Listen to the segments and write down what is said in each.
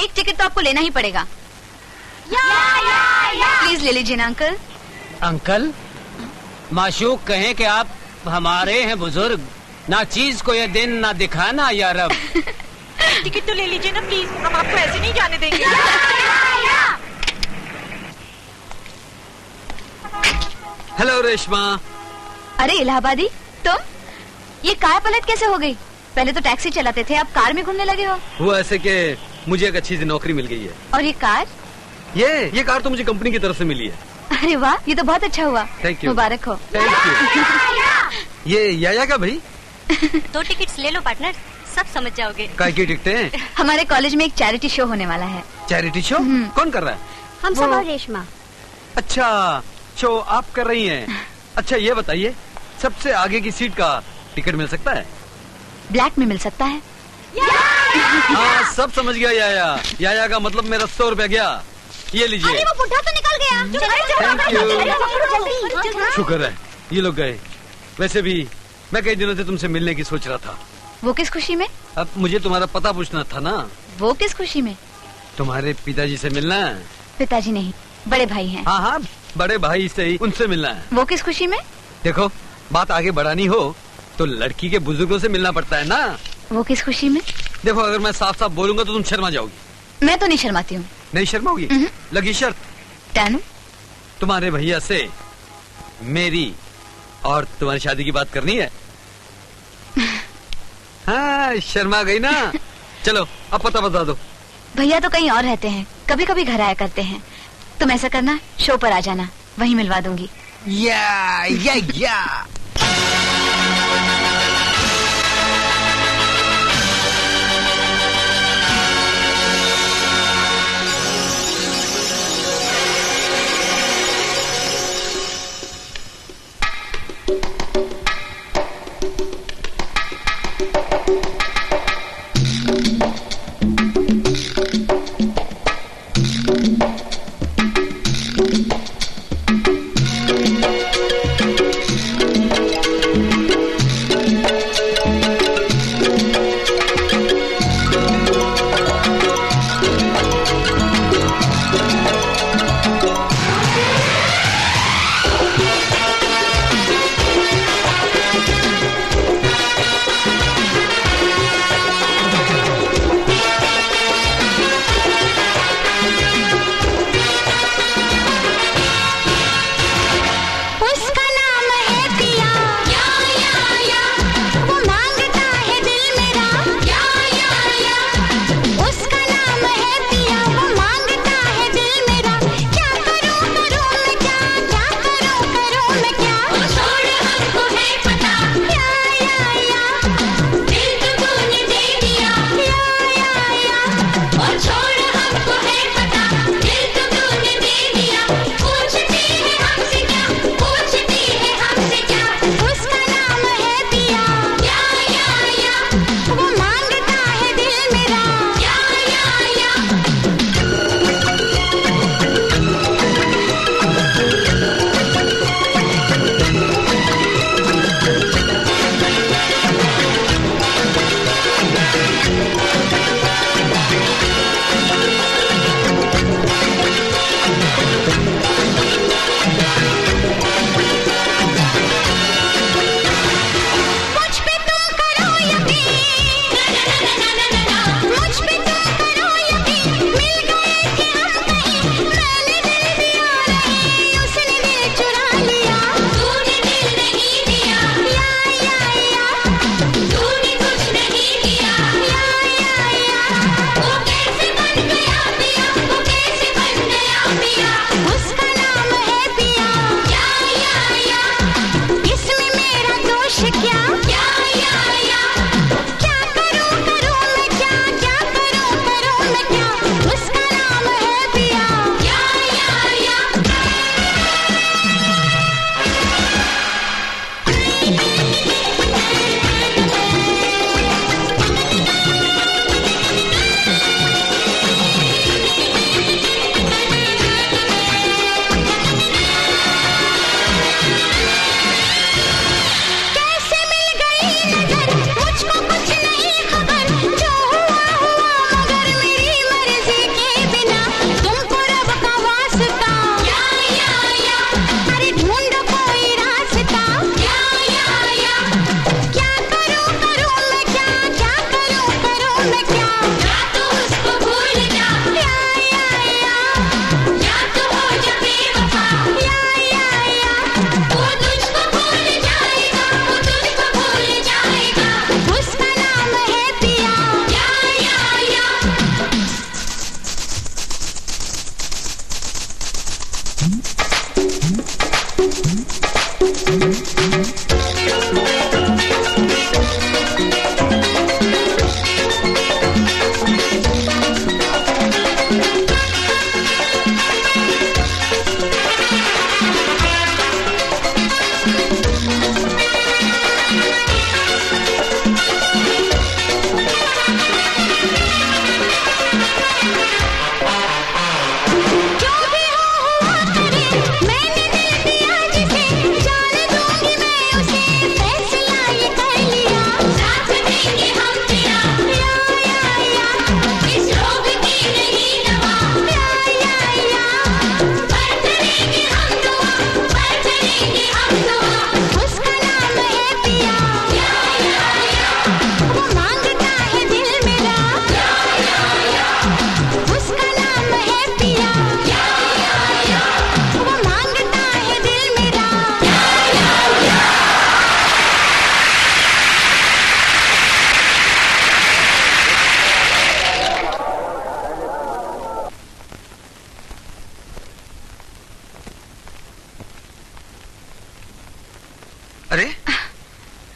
एक टिकट तो आपको लेना ही पड़ेगा। प्लीज ले लीजिए ना अंकल। अंकल, माशूक कहें कि आप हमारे हैं बुजुर्ग, ना चीज को ये दिन ना दिखाना या रब। टिकट तो ले लीजिए ना प्लीज, हम आपको ऐसे नहीं जाने देंगे। हेलो रेशमा। अरे इलाहाबादी, तुम? ये कार पलट कैसे हो गई? पहले तो टैक्सी चलाते थे, अब कार में घूमने लगे हो। वो ऐसे कि मुझे एक अच्छी सी नौकरी मिल गई है। और ये कार? ये कार तो मुझे कंपनी की तरफ से मिली है। अरे वाह, ये तो बहुत अच्छा हुआ। Thank you. मुबारक हो। Thank you. ये याया का भाई? 2 टिकट्स ले लो पार्टनर, सब समझ जाओगे। काय की टिकटें? हमारे कॉलेज में एक चैरिटी शो होने वाला है। Charity show? कौन कर रहा है? हम सब और रेशमा। अच्छा, शो आप कर रही हैं। अच्छा ये बताइए, सबसे आगे की सीट का टिकट मिल सकता है? ब्लैक में मिल सकता है। हाँ, सब समझ गया याया। याया का मतलब मेरा 100 रुपया गया। ये लीजिए। अरे वो बुढ़ा तो निकल गया। Thank you। शुक्र है ये लोग गए। वैसे भी मैं कई दिनों से तुमसे मिलने की सोच रहा था। वो किस खुशी में? अब मुझे तुम्हारा पता पूछना था ना। वो किस खुशी में? तुम्हारे पिताजी से मिलना है। पिताजी नहीं, बड़े भाई हैं। हाँ हाँ, बड़े भाई से ही, उनसे मिलना है। वो किस खुशी में? देखो, बात आगे बढ़ानी हो तो लड़की के बुजुर्गों से मिलना पड़ता है ना। वो किस खुशी में? देखो, अगर मैं साफ साफ बोलूंगा तो तुम शर्मा जाओगी। मैं तो नहीं शर्माती हूँ। नहीं शर्माओगी? लगी शर्त? डन। तुम्हारे भैया से मेरी और तुम्हारी शादी की बात करनी है। हाँ, शर्मा गई ना। चलो अब पता बता दो। भैया तो कहीं और रहते हैं, कभी कभी घर आया करते हैं। तुम ऐसा करना, शो पर आ जाना, वहीं मिलवा दूंगी। या।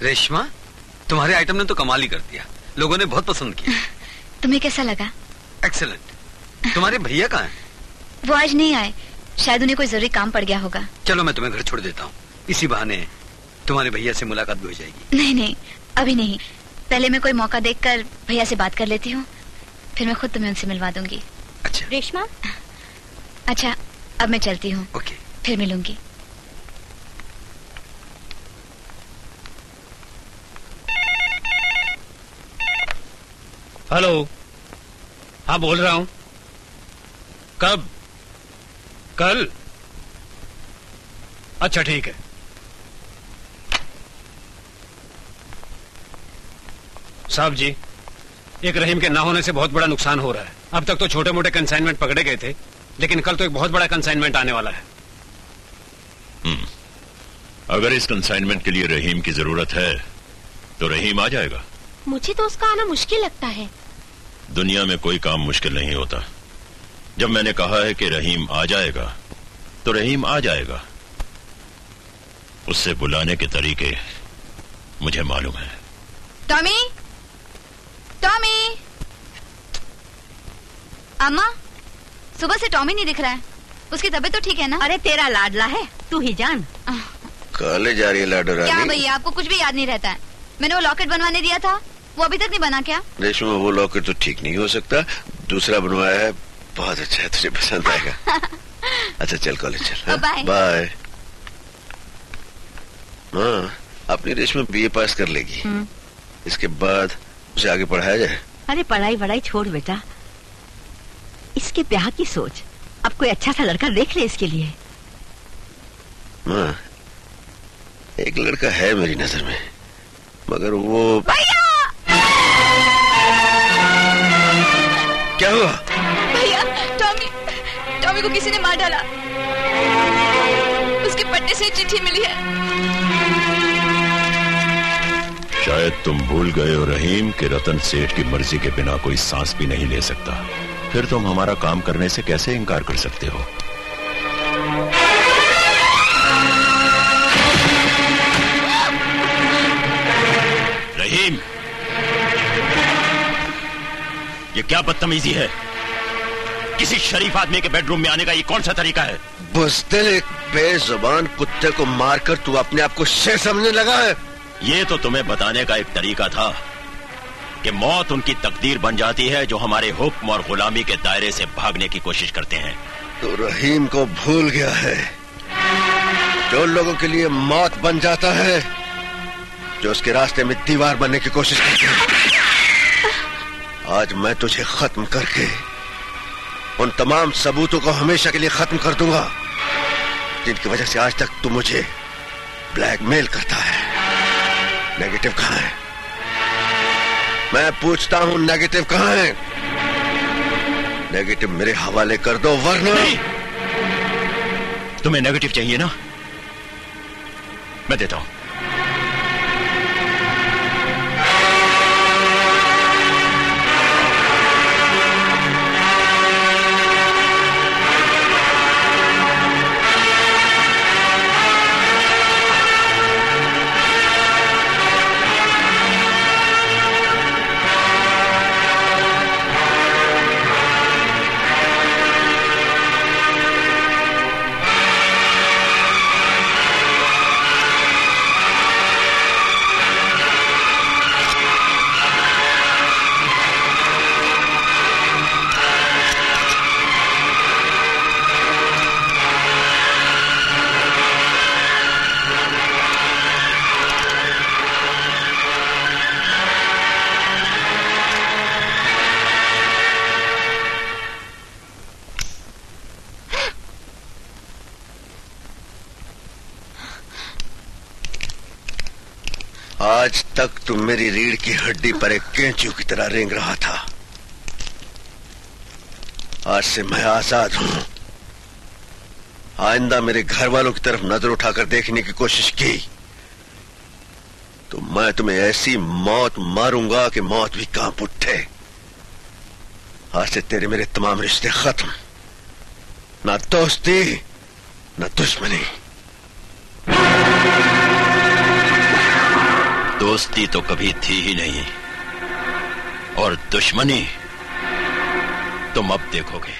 रेशमा, तुम्हारे आइटम ने तो कमाल ही कर दिया, लोगों ने बहुत पसंद किया। तुम्हें कैसा लगा? एक्सीलेंट। तुम्हारे भैया कहाँ हैं? वो आज नहीं आए, शायद उन्हें कोई जरूरी काम पड़ गया होगा। चलो मैं तुम्हें घर छोड़ देता हूँ, इसी बहाने तुम्हारे भैया से मुलाकात भी हो जाएगी। नहीं नहीं, अभी नहीं, पहले मैं कोई मौका देखकर भैया से बात कर लेती हूँ, फिर मैं खुद तुम्हें उनसे मिलवा दूंगी। अच्छा रेशमा, अच्छा, अब मैं चलती हूँ, ओके। फिर मिलूंगी। हेलो, हाँ बोल रहा हूँ। कब? कल? अच्छा ठीक है। साहब जी, एक रहीम के ना होने से बहुत बड़ा नुकसान हो रहा है। अब तक तो छोटे मोटे कंसाइनमेंट पकड़े गए थे, लेकिन कल तो एक बहुत बड़ा कंसाइनमेंट आने वाला है। अगर इस कंसाइनमेंट के लिए रहीम की जरूरत है तो रहीम आ जाएगा। मुझे तो उसका आना मुश्किल लगता है। दुनिया में कोई काम मुश्किल नहीं होता। जब मैंने कहा है कि रहीम आ जाएगा तो रहीम आ जाएगा। उससे बुलाने के तरीके मुझे मालूम है। टॉमी, टॉमी, अम्मा, सुबह से टॉमी नहीं दिख रहा है। उसकी तबीयत तो ठीक है ना? अरे तेरा लाडला है, तू ही जान। कॉलेज जा रही है लाडो रानी? क्या भैया, आपको कुछ भी याद नहीं रहता है? मैंने वो लॉकेट बनवाने दिया था, वो अभी तक नहीं बना क्या? रेशमा, वो लॉकेट तो ठीक नहीं हो सकता, दूसरा बनवाया है, बहुत अच्छा है, तुझे पसंद आएगा। अच्छा चल कॉलेज चल। Bye bye. हाँ, अपनी रेशमा बीए पास कर लेगी, इसके बाद उसे आगे पढ़ाया जाए। अरे पढ़ाई वढ़ाई छोड़ बेटा, इसके ब्याह की सोच। अब कोई अच्छा सा लड़का देख ले इसके लिए। हाँ, एक लड़का है मेरी नजर में, मगर वो। भैया! क्या हुआ? भैया, टॉमी को किसी ने मार डाला। उसके पट्टे से चिट्ठी मिली है। शायद तुम भूल गए हो रहीम कि रतन सेठ की मर्जी के बिना कोई सांस भी नहीं ले सकता। फिर तुम हमारा काम करने से कैसे इनकार कर सकते हो? रहीम, ये क्या बदतमीजी है? किसी शरीफ आदमी के बेडरूम में आने का ये कौन सा तरीका है? बुज़दिल, एक बेजुबान कुत्ते को मारकर तू अपने आप को शेर समझने लगा है? ये तो तुम्हें बताने का एक तरीका था कि मौत उनकी तकदीर बन जाती है जो हमारे हुक्म और गुलामी के दायरे से भागने की कोशिश करते हैं। तो रहीम को भूल गया है, जो लोगों के लिए मौत बन जाता है, जो उसके रास्ते में दीवार बनने की कोशिश करते हैं। आज मैं तुझे खत्म करके उन तमाम सबूतों को हमेशा के लिए खत्म कर दूंगा जिनकी वजह से आज तक तू मुझे ब्लैकमेल करता है। नेगेटिव कहाँ है? मैं पूछता हूँ, नेगेटिव कहाँ है? नेगेटिव मेरे हवाले कर दो, वरना। तुम्हें नेगेटिव चाहिए ना? मैं देता हूं। आज तक तुम मेरी रीढ़ की हड्डी पर एक कैंचू की तरह रेंग रहा था। आज से मैं आजाद हूं। आइंदा मेरे घर वालों की तरफ नजर उठाकर देखने की कोशिश की तो मैं तुम्हें ऐसी मौत मारूंगा कि मौत भी कांप उठे। आज से तेरे मेरे तमाम रिश्ते खत्म, ना दोस्ती ना दुश्मनी। दोस्ती तो कभी थी ही नहीं, और दुश्मनी तुम अब देखोगे।